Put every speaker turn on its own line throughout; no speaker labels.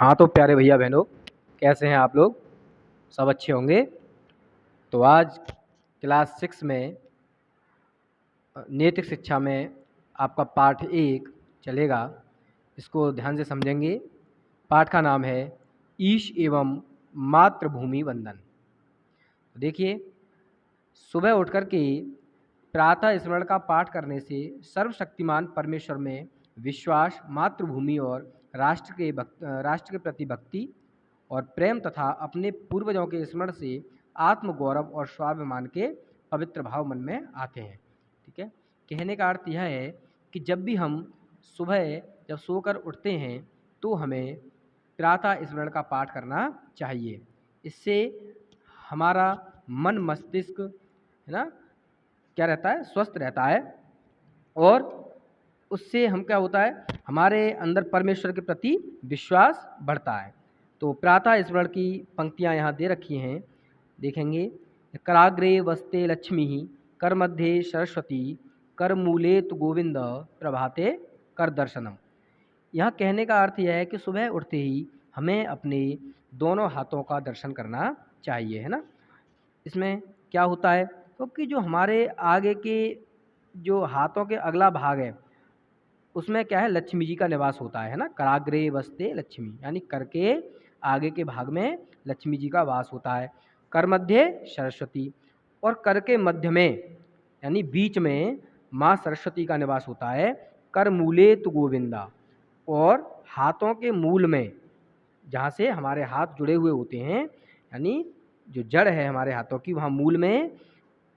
हाँ तो प्यारे भैया बहनों, कैसे हैं आप लोग? सब अच्छे होंगे। तो आज क्लास 6 में नैतिक शिक्षा में आपका पाठ 1 चलेगा। इसको ध्यान से समझेंगे। पाठ का नाम है ईश एवं मातृभूमि वंदन। देखिए, सुबह उठकर के प्रातः स्मरण का पाठ करने से सर्वशक्तिमान परमेश्वर में विश्वास, मातृभूमि और राष्ट्र के प्रति भक्ति और प्रेम तथा अपने पूर्वजों के स्मरण से आत्मगौरव और स्वाभिमान के पवित्र भाव मन में आते हैं। ठीक है, कहने का अर्थ यह है कि जब भी हम सुबह जब सोकर उठते हैं तो हमें प्रातः स्मरण का पाठ करना चाहिए। इससे हमारा मन मस्तिष्क है ना क्या रहता है, स्वस्थ रहता है। और उससे हम क्या होता है, हमारे अंदर परमेश्वर के प्रति विश्वास बढ़ता है। तो प्रातः स्मरण की पंक्तियां यहाँ दे रखी हैं, देखेंगे। कराग्रे वस्ते लक्ष्मी, कर मध्ये सरस्वती, कर मूले तु गोविंद, प्रभाते कर दर्शनम। यहाँ कहने का अर्थ यह है कि सुबह उठते ही हमें अपने दोनों हाथों का दर्शन करना चाहिए, है ना। इसमें क्या होता है, क्योंकि जो हमारे आगे के जो हाथों के अगला भाग है उसमें क्या है, लक्ष्मी जी का निवास होता है ना। कराग्रे वस्ते लक्ष्मी यानी कर के आगे के भाग में लक्ष्मी जी का वास होता है। कर मध्य सरस्वती, और कर के मध्य में यानी बीच में माँ सरस्वती का निवास होता है। कर मूले तु गोविंदा, और हाथों के मूल में जहाँ से हमारे हाथ जुड़े हुए होते हैं, यानी जो जड़ है हमारे हाथों की, वहाँ मूल में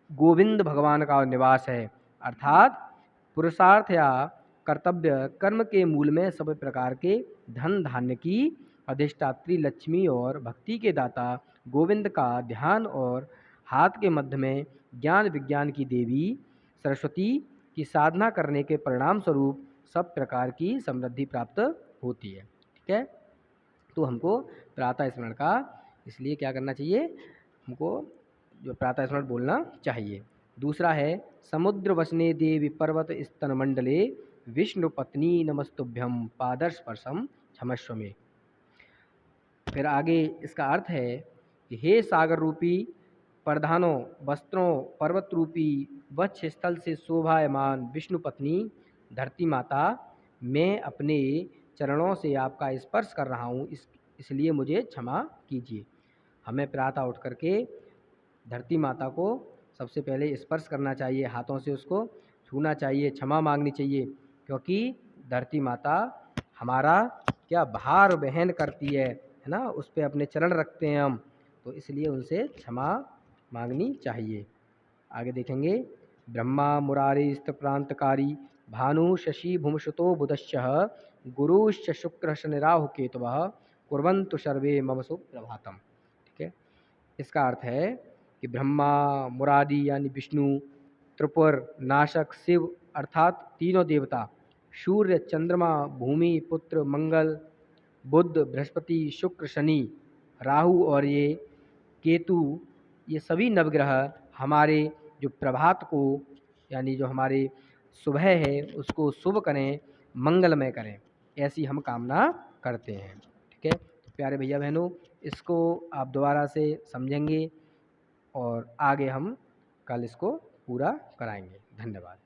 गोविंद भगवान का निवास है। अर्थात पुरुषार्थ या कर्तव्य कर्म के मूल में सभी प्रकार के धन धान्य की अधिष्ठात्री लक्ष्मी और भक्ति के दाता गोविंद का ध्यान, और हाथ के मध्य में ज्ञान विज्ञान की देवी सरस्वती की साधना करने के परिणाम स्वरूप सब प्रकार की समृद्धि प्राप्त होती है। ठीक है, तो हमको प्रातः स्मरण का इसलिए क्या करना चाहिए, हमको जो प्रातः स्मरण बोलना चाहिए। दूसरा है समुद्र वसने देवी पर्वत स्तन मंडले, विष्णु पत्नी नमस्तुभ्यम पादस्पर्शम क्षमस्व में। फिर आगे इसका अर्थ है कि हे सागर रूपी प्रधानों वस्त्रों पर्वत रूपी वक्ष स्थल से शोभायमान विष्णु पत्नी धरती माता, मैं अपने चरणों से आपका स्पर्श कर रहा हूँ, इसलिए मुझे क्षमा कीजिए। हमें प्रातः उठ करके धरती माता को सबसे पहले स्पर्श करना चाहिए, हाथों से उसको छूना चाहिए, क्षमा मांगनी चाहिए, क्योंकि धरती माता हमारा क्या भार वहन करती है ना, उस पर अपने चरण रखते हैं हम, तो इसलिए उनसे क्षमा मांगनी चाहिए। आगे देखेंगे, ब्रह्मा मुरारिस्त प्रांतकारी भानु शशि भूमसुतो बुधश्च, गुरुश्च शुक्र शनि राहु केतवः, कुर्वन्तु सर्वे मम सुप्रभातम। ठीक है, इसका अर्थ है कि ब्रह्मा मुरारी यानी विष्णु, त्रिपुर नाशक शिव अर्थात तीनों देवता, सूर्य चंद्रमा भूमि पुत्र मंगल बुध बृहस्पति शुक्र शनि राहु और ये केतु, ये सभी नवग्रह हमारे जो प्रभात को यानी जो हमारे सुबह है उसको शुभ करें, मंगलमय करें, ऐसी हम कामना करते हैं। ठीक है, तो प्यारे भैया बहनों, इसको आप दोबारा से समझेंगे और आगे हम कल इसको पूरा कराएंगे। धन्यवाद।